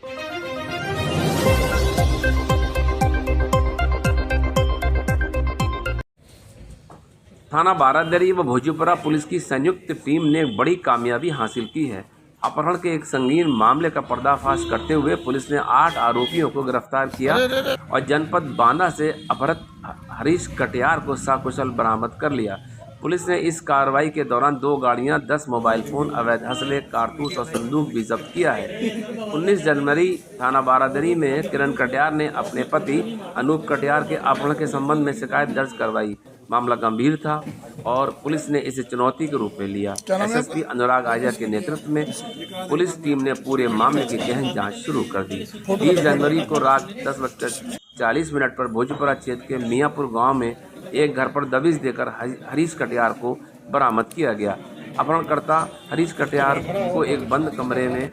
थाना बारादरी व भोजपुरा पुलिस की संयुक्त टीम ने बड़ी कामयाबी हासिल की है। अपहरण के एक संगीन मामले का पर्दाफाश करते हुए पुलिस ने 8 आरोपियों को गिरफ्तार किया और जनपद बांदा से अपहृत हरीश कटियार को सकुशल बरामद कर लिया। पुलिस ने इस कार्रवाई के दौरान 2 गाड़ियां, 10 मोबाइल फोन, अवैध असले, कारतूस और संदूक भी जब्त किया है। 19 जनवरी थाना बारादरी में किरण कटियार ने अपने पति अनूप कटियार के अपहरण के संबंध में शिकायत दर्ज करवाई। मामला गंभीर था और पुलिस ने इसे चुनौती के रूप में लिया। एसएसपी अनुराग आर्या के नेतृत्व में पुलिस टीम ने पूरे मामले की गहन जांच शुरू कर दी। 20 जनवरी को रात 10:40 पर भोजपुरा क्षेत्र के मियाँपुर गांव में एक घर पर दबिश देकर हरीश कटियार को बरामद किया गया। अपहरणकर्ता हरीश कटियार को एक बंद कमरे में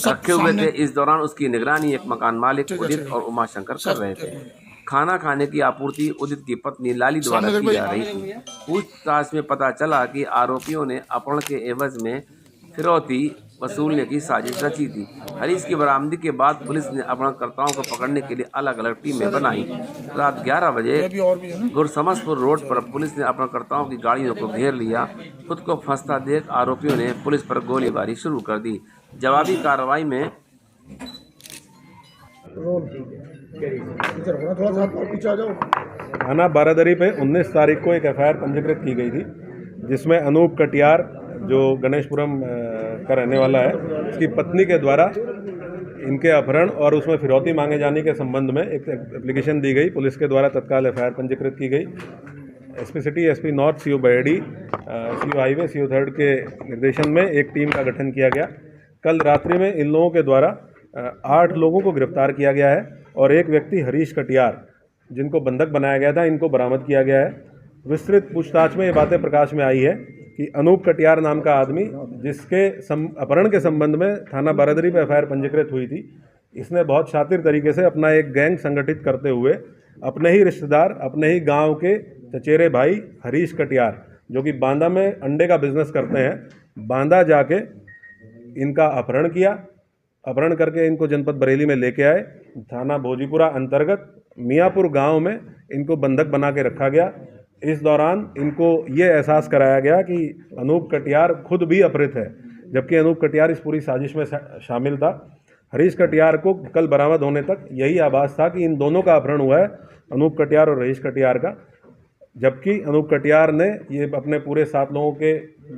रखे हुए थे। इस दौरान उसकी निगरानी एक मकान मालिक उदित और उमाशंकर कर रहे थे। खाना खाने की आपूर्ति उदित की पत्नी लाली द्वारा की जा रही थी। पूछताछ में पता चला कि आरोपियों ने अपहरण के एवज में फिरौती वसूलने की साजिश रची थी। हरीश की बरामदगी के बाद पुलिस ने अपहरणकर्ताओं को पकड़ने के लिए अलग अलग टीमें बनाई। रात 11 बजे गुरसमसपुर रोड पर पुलिस ने अपहरणकर्ताओं की गाड़ियों को घेर लिया। खुद को फंसता देख आरोपियों ने पुलिस पर गोलीबारी शुरू कर दी। जवाबी कार्रवाई में थाना बारादरी पे 19 तारीख को एक एफआईआर पंजीकृत की गई थी, जिसमें अनूप कटियार जो गणेशपुरम का रहने वाला है, उसकी पत्नी के द्वारा इनके अपहरण और उसमें फिरौती मांगे जाने के संबंध में एक एप्लीकेशन दी गई। पुलिस के द्वारा तत्काल एफआईआर पंजीकृत की गई। SP city, SP north, CO Baheri, CO highway, CO third के निर्देशन में एक टीम का गठन किया गया। कल रात्रि में इन लोगों के द्वारा 8 लोगों को गिरफ्तार किया गया है और एक व्यक्ति हरीश कटियार, जिनको बंधक बनाया गया था, इनको बरामद किया गया है। विस्तृत पूछताछ में ये बातें प्रकाश में आई है कि अनूप कटियार नाम का आदमी, जिसके अपहरण के संबंध में थाना बारादरी में एफआईआर पंजीकृत हुई थी, इसने बहुत शातिर तरीके से अपना एक गैंग संगठित करते हुए अपने ही रिश्तेदार, अपने ही गाँव के चचेरे भाई हरीश कटियार, जो कि बांदा में अंडे का बिजनेस करते हैं, बांदा जाके इनका अपहरण किया। अपहरण करके इनको जनपद बरेली में लेके आए। थाना भोजपुरा अंतर्गत मियाँपुर गांव में इनको बंधक बना के रखा गया। इस दौरान इनको ये एहसास कराया गया कि अनूप कटियार खुद भी अपहृत है, जबकि अनूप कटियार इस पूरी साजिश में शामिल था। हरीश कटियार को कल बरामद होने तक यही आभास था कि इन दोनों का अपहरण हुआ है, अनूप कटियार और हरीश कटियार का। जबकि अनूप कटियार ने ये अपने पूरे 7 लोगों के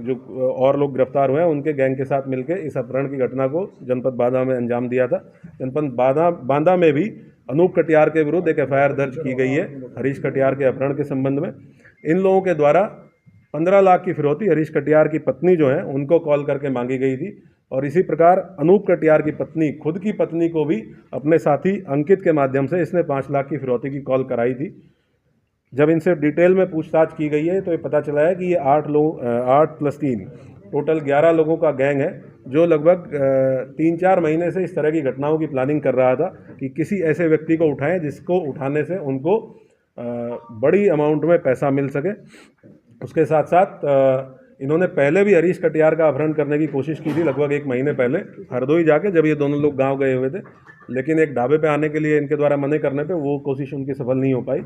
जो और लोग गिरफ्तार हुए हैं, उनके गैंग के साथ मिलकर इस अपहरण की घटना को जनपद बांदा में अंजाम दिया था। जनपद बांदा में भी अनूप कटियार के विरुद्ध एक एफआईआर दर्ज की गई है हरीश कटियार के अपहरण के संबंध में। इन लोगों के द्वारा 15 लाख की फिरौती हरीश कटियार की पत्नी जो है उनको कॉल करके मांगी गई थी और इसी प्रकार अनूप कटियार की पत्नी, खुद की पत्नी को भी अपने साथी अंकित के माध्यम से इसने 5 लाख की फिरौती की कॉल कराई थी। जब इनसे डिटेल में पूछताछ की गई है तो ये पता चला है कि ये 8 + 3 टोटल 11 लोगों का गैंग है, जो लगभग 3-4 महीने से इस तरह की घटनाओं की प्लानिंग कर रहा था कि किसी ऐसे व्यक्ति को उठाएं जिसको उठाने से उनको बड़ी अमाउंट में पैसा मिल सके। उसके साथ साथ इन्होंने पहले भी हरीश कटियार का अपहरण करने की कोशिश की थी, लगभग 1 महीने पहले हरदोई जाके, जब ये दोनों लोग गाँव गए हुए थे। लेकिन एक ढाबे पे आने के लिए इनके द्वारा मना करने पे वो कोशिश उनकी सफल नहीं हो पाई।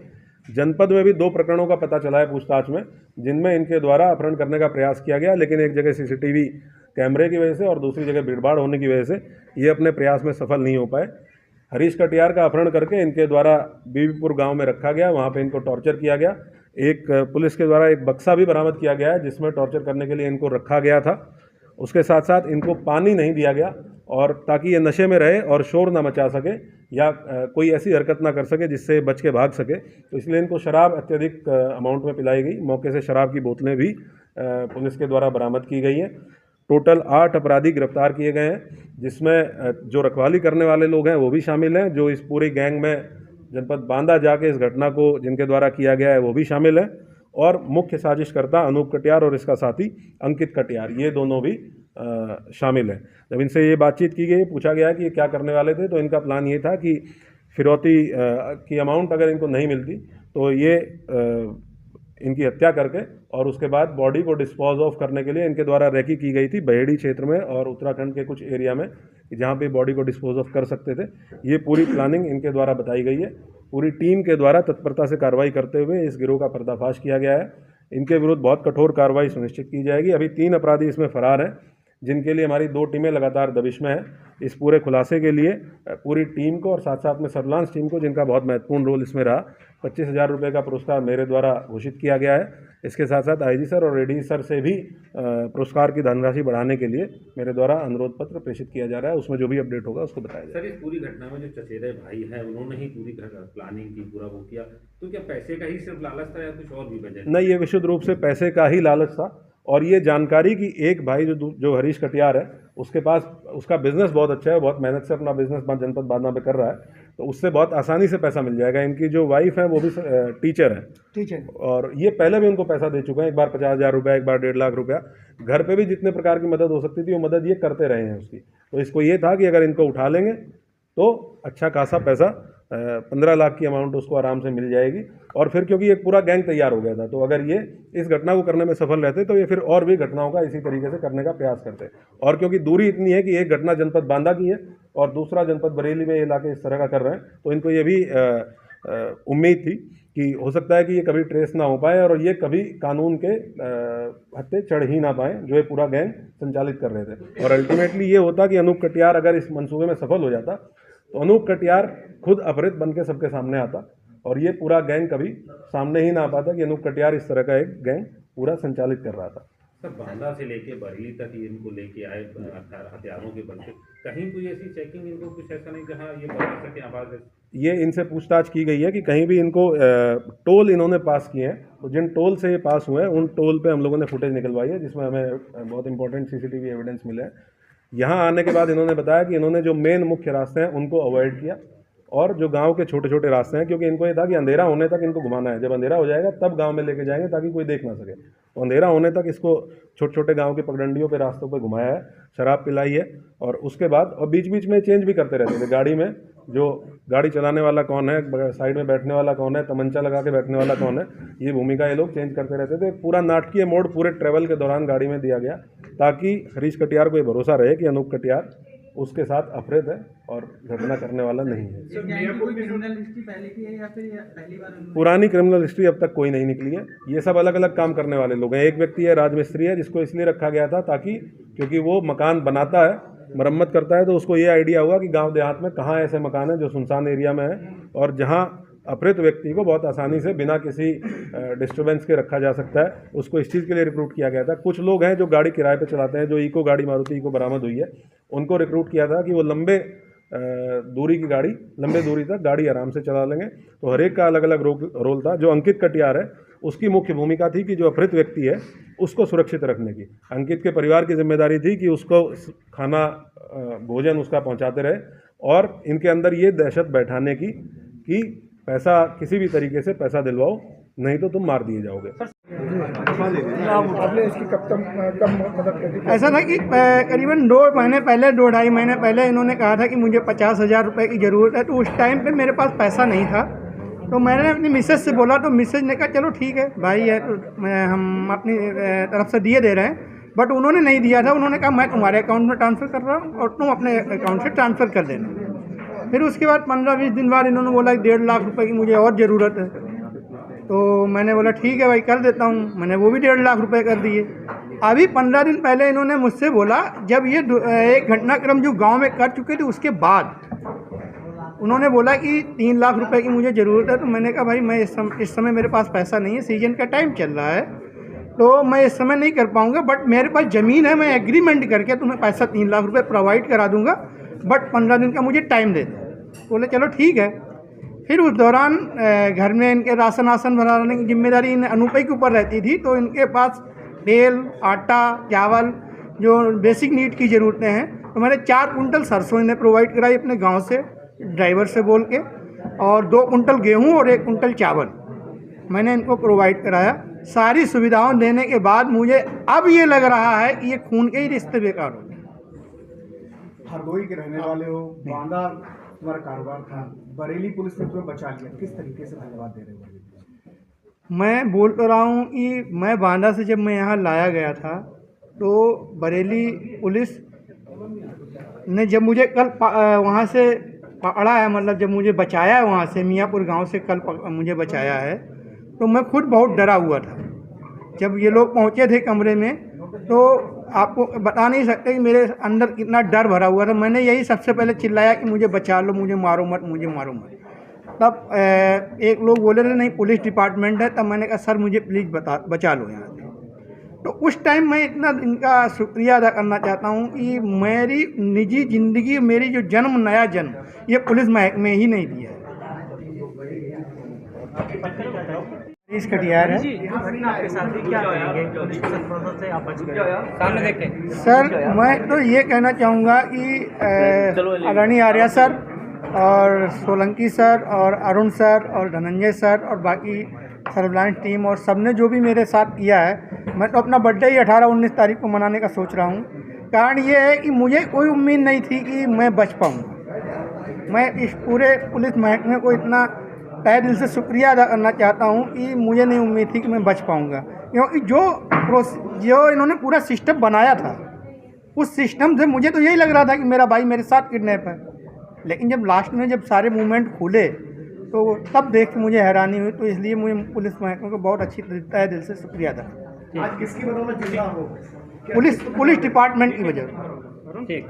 जनपद में भी 2 प्रकरणों का पता चला है पूछताछ में, जिनमें इनके द्वारा अपहरण करने का प्रयास किया गया, लेकिन एक जगह सीसीटीवी कैमरे की वजह से और दूसरी जगह भीड़भाड़ होने की वजह से ये अपने प्रयास में सफल नहीं हो पाए। हरीश कटियार का अपहरण करके इनके द्वारा बीबीपुर गांव में रखा गया, वहां पे इनको टॉर्चर किया गया। एक पुलिस के द्वारा एक बक्सा भी बरामद किया गया है जिसमें टॉर्चर करने के लिए इनको रखा गया था। उसके साथ साथ इनको पानी नहीं दिया गया, और ताकि ये नशे में रहे और शोर ना मचा सके या कोई ऐसी हरकत ना कर सके जिससे बच के भाग सके, तो इसलिए इनको शराब अत्यधिक अमाउंट में पिलाई गई। मौके से शराब की बोतलें भी पुलिस के द्वारा बरामद की गई हैं। टोटल 8 अपराधी गिरफ्तार किए गए हैं, जिसमें जो रखवाली करने वाले लोग हैं वो भी शामिल हैं, जो इस पूरी गैंग में जनपद बांदा जाके इस घटना को जिनके द्वारा किया गया है वो भी शामिल है, और मुख्य साजिशकर्ता अनूप कटियार और इसका साथी अंकित कटियार, ये दोनों भी शामिल हैं। जब इनसे ये बातचीत की गई, पूछा गया कि ये क्या करने वाले थे, तो इनका प्लान ये था कि फिरौती की अमाउंट अगर इनको नहीं मिलती तो ये इनकी हत्या करके और उसके बाद बॉडी को डिस्पोज ऑफ करने के लिए इनके द्वारा रेकी की गई थी बहेड़ी क्षेत्र में और उत्तराखंड के कुछ एरिया में, कि जहाँ पे बॉडी को डिस्पोज ऑफ कर सकते थे। ये पूरी प्लानिंग इनके द्वारा बताई गई है। पूरी टीम के द्वारा तत्परता से कार्रवाई करते हुए इस गिरोह का पर्दाफाश किया गया है। इनके विरुद्ध बहुत कठोर कार्रवाई सुनिश्चित की जाएगी। अभी 3 अपराधी इसमें फरार हैं, जिनके लिए हमारी 2 टीमें लगातार दबिश में हैं। इस पूरे खुलासे के लिए पूरी टीम को और साथ साथ में सर्विलांस टीम को, जिनका बहुत महत्वपूर्ण रोल इसमें रहा, 25,000 रुपये का पुरस्कार मेरे द्वारा घोषित किया गया है। इसके साथ साथ आईजी सर और एडीजी सर से भी पुरस्कार की धनराशि बढ़ाने के लिए मेरे द्वारा अनुरोध पत्र प्रेषित किया जा रहा है। उसमें जो भी अपडेट होगा उसको बताया जाएगा। सर, इस पूरी घटना में जो चचेरे भाई हैं उन्होंने ही पूरी प्लानिंग की, पूरा वो किया, तो क्या पैसे का ही सिर्फ लालच था या कुछ और भी वजह? नहीं, ये विशुद्ध रूप से पैसे का ही लालच था। और ये जानकारी कि एक भाई जो हरीश कटियार है, उसके पास उसका बिजनेस बहुत अच्छा है, बहुत मेहनत से अपना बिजनेस जनपद बांदा में कर रहा है, तो उससे बहुत आसानी से पैसा मिल जाएगा। इनकी जो वाइफ है वो भी टीचर है, और ये पहले भी उनको पैसा दे चुके हैं, एक बार 50,000 रुपया, एक बार 1.5 लाख रुपया। घर पे भी जितने प्रकार की मदद हो सकती थी वो मदद ये करते रहे हैं उसकी। तो इसको ये था कि अगर इनको उठा लेंगे तो अच्छा खासा पैसा 15 लाख की अमाउंट उसको आराम से मिल जाएगी। और फिर क्योंकि एक पूरा गैंग तैयार हो गया था, तो अगर ये इस घटना को करने में सफल रहते तो ये फिर और भी घटनाओं का इसी तरीके से करने का प्रयास करते। और क्योंकि दूरी इतनी है कि एक घटना जनपद बांदा की है और दूसरा जनपद बरेली में ये इलाके इस तरह का कर रहे हैं, तो इनको ये भी उम्मीद थी कि हो सकता है कि ये कभी ट्रेस ना हो पाए और ये कभी कानून के हत्थे चढ़ ही ना पाए, जो ये पूरा गैंग संचालित कर रहे थे। और अल्टीमेटली ये होता कि अनूप कटियार अगर इस मंसूबे में सफल हो जाता तो अनूप कटियार खुद अपहृत बन के सबके सामने आता और ये पूरा गैंग कभी सामने ही ना आ पाता कि अनूप कटियार इस तरह का एक गैंग पूरा संचालित कर रहा था। सर, बांदा से लेके बरेली तक इनको लेके आए हथियारों के बल पे, कहीं कोई ऐसी चेकिंग इनको कुछ ऐसा नहीं जहाँ ये बता सके आवाज़? ये इनसे पूछताछ की गई है कि कहीं भी इनको टोल इन्होंने पास किए हैं, तो जिन टोल से ये पास हुए हैं उन टोल पे हम लोगों ने फुटेज निकलवाई है, जिसमें हमें बहुत इंपॉर्टेंट सीसीटीवी एविडेंस मिले हैं। यहाँ आने के बाद इन्होंने बताया कि इन्होंने जो मेन मुख्य रास्ते हैं उनको अवॉइड किया और जो गांव के छोटे छोटे रास्ते हैं, क्योंकि इनको ये था कि अंधेरा होने तक इनको घुमाना है, जब अंधेरा हो जाएगा तब गांव में लेके जाएंगे ताकि कोई देख ना सके। तो अंधेरा होने तक इसको छोटे छोटे गांव के पगडंडियों पे रास्तों पे घुमाया है, शराब पिलाई है और उसके बाद और बीच बीच में चेंज भी करते रहते थे गाड़ी में, जो गाड़ी चलाने वाला कौन है, साइड में बैठने वाला कौन है, तमंचा लगा के बैठने वाला कौन है, ये भूमिका ये लोग चेंज करते रहते थे। पूरा नाटकीय मोड पूरे ट्रैवल के दौरान गाड़ी में दिया गया ताकि हरीश कटियार को ये भरोसा रहे कि अनूप कटियार उसके साथ अपहृत है और घटना करने वाला नहीं है। पुरानी क्रिमिनल हिस्ट्री अब तक कोई नहीं निकली है। ये सब अलग अलग काम करने वाले लोग हैं। एक व्यक्ति है राजमिस्त्री है, जिसको इसलिए रखा गया था ताकि क्योंकि वो मकान बनाता है, मरम्मत करता है, तो उसको ये आइडिया हुआ कि गांव देहात में कहाँ ऐसे मकान हैं जो सुनसान एरिया में है और जहां अपहृत व्यक्ति को बहुत आसानी से बिना किसी डिस्टर्बेंस के रखा जा सकता है। उसको इस चीज़ के लिए रिक्रूट किया गया था। कुछ लोग हैं जो गाड़ी किराए पे चलाते हैं, जो इको गाड़ी मारुति इको बरामद हुई है, उनको रिक्रूट किया था कि वो लंबे दूरी की गाड़ी, लंबे दूरी तक गाड़ी आराम से चला लेंगे। तो हर एक का अलग अलग रोल था। जो अंकित कटियार है उसकी मुख्य भूमिका थी कि जो अपहृत व्यक्ति है उसको सुरक्षित रखने की। अंकित के परिवार की जिम्मेदारी थी कि उसको खाना भोजन उसका पहुंचाते रहे और इनके अंदर ये दहशत बैठाने की कि पैसा किसी भी तरीके से पैसा दिलवाओ, नहीं तो तुम मार दिए जाओगे। ऐसा था कि करीबन 2 महीने पहले, 2-2.5 महीने पहले इन्होंने कहा था कि मुझे 50,000 रुपये की ज़रूरत है। तो उस टाइम पे मेरे पास पैसा नहीं था, तो मैंने अपनी मिसेज से बोला, तो मिसेज ने कहा चलो ठीक है भाई है, तो हम अपनी तरफ से दिए दे रहे हैं। बट उन्होंने नहीं दिया था। उन्होंने कहा मैं तुम्हारे अकाउंट में ट्रांसफ़र कर रहा हूँ और तुम अपने अकाउंट से ट्रांसफ़र कर देना। फिर उसके बाद 15-20 दिन बाद इन्होंने बोला 1.5 लाख रुपए की मुझे और ज़रूरत है। तो मैंने बोला ठीक है भाई कर देता हूँ। मैंने वो भी 1.5 लाख रुपए कर दिए। अभी 15 दिन पहले इन्होंने मुझसे बोला, जब ये एक घटनाक्रम जो गांव में कर चुके थे उसके बाद उन्होंने बोला कि 3 लाख रुपए की मुझे ज़रूरत है। तो मैंने कहा भाई मैं इस समय मेरे पास पैसा नहीं है, सीजन का टाइम चल रहा है, तो मैं इस समय नहीं कर पाऊँगा, बट मेरे पास ज़मीन है, मैं एग्रीमेंट करके तुम्हें पैसा 3 लाख रुपये प्रोवाइड करा दूँगा, बट 15 दिन का मुझे टाइम दे दो। बोले चलो ठीक है। फिर उस दौरान घर में इनके राशन बनाने की जिम्मेदारी इन अनूपई के ऊपर रहती थी, तो इनके पास तेल, आटा, चावल, जो बेसिक नीड की ज़रूरतें हैं, तो मैंने 4 कुंटल सरसों इन्हें प्रोवाइड कराई अपने गांव से ड्राइवर से बोल के, और 2 कुंटल गेहूं और 1 कुंटल चावल मैंने इनको प्रोवाइड कराया। सारी सुविधाओं देने के बाद मुझे अब ये लग रहा है कि ये खून के ही रिश्ते बेकार हो गए। हरदोई के रहने वाले हो, बांदा तुम्हारा कारोबार था, बरेली पुलिस ने तुम्हें बचा लिया, किस तरीके से धन्यवाद दे रहे हो? मैं बोल तो रहा हूँ कि मैं बांदा से जब मैं यहाँ लाया गया था तो बरेली पुलिस ने जब मुझे कल वहाँ से पकड़ा है, मतलब जब मुझे बचाया है वहाँ से मियाँपुर गांव से कल मुझे बचाया है, तो मैं खुद बहुत डरा हुआ था। जब ये लोग पहुँचे थे कमरे में तो आपको बता नहीं सकते कि मेरे अंदर कितना डर भरा हुआ था। मैंने यही सबसे पहले चिल्लाया कि मुझे बचा लो, मुझे मारो मत, मुझे मारो मत। तब एक लोग बोले थे नहीं पुलिस डिपार्टमेंट है। तब मैंने कहा सर मुझे प्लीज़ बचा लो यहाँ से। तो उस टाइम मैं इतना इनका शुक्रिया अदा करना चाहता हूँ कि मेरी निजी ज़िंदगी, मेरी जो जन्म, नया जन्म ये पुलिस महकमे ही नहीं दिया है। इस कटियार है सर। मैं तो ये कहना चाहूँगा कि आदरणीय आर्या सर और सोलंकी सर और अरुण सर और धनंजय सर और बाकी सर्विलांस टीम और सबने जो भी मेरे साथ किया है, मैं तो अपना बर्थडे ही 18-19 तारीख को मनाने का सोच रहा हूँ। कारण ये है कि मुझे कोई उम्मीद नहीं थी कि मैं बच पाऊँगा। मैं इस पूरे पुलिस महकमे को इतना तहे दिल से शुक्रिया अदा करना चाहता हूँ कि मुझे नहीं उम्मीद थी कि मैं बच पाऊँगा, क्योंकि जो इन्होंने पूरा सिस्टम बनाया था उस सिस्टम से मुझे तो यही लग रहा था कि मेरा भाई मेरे साथ किडनैप है। लेकिन जब लास्ट में जब सारे मूवमेंट खुले तो तब देख के मुझे हैरानी हुई। तो इसलिए मुझे पुलिस महकमे को बहुत अच्छी तहे दिल से शुक्रिया अदा। आज किसकी बदौलत जिंदा हो? पुलिस डिपार्टमेंट की वजह से।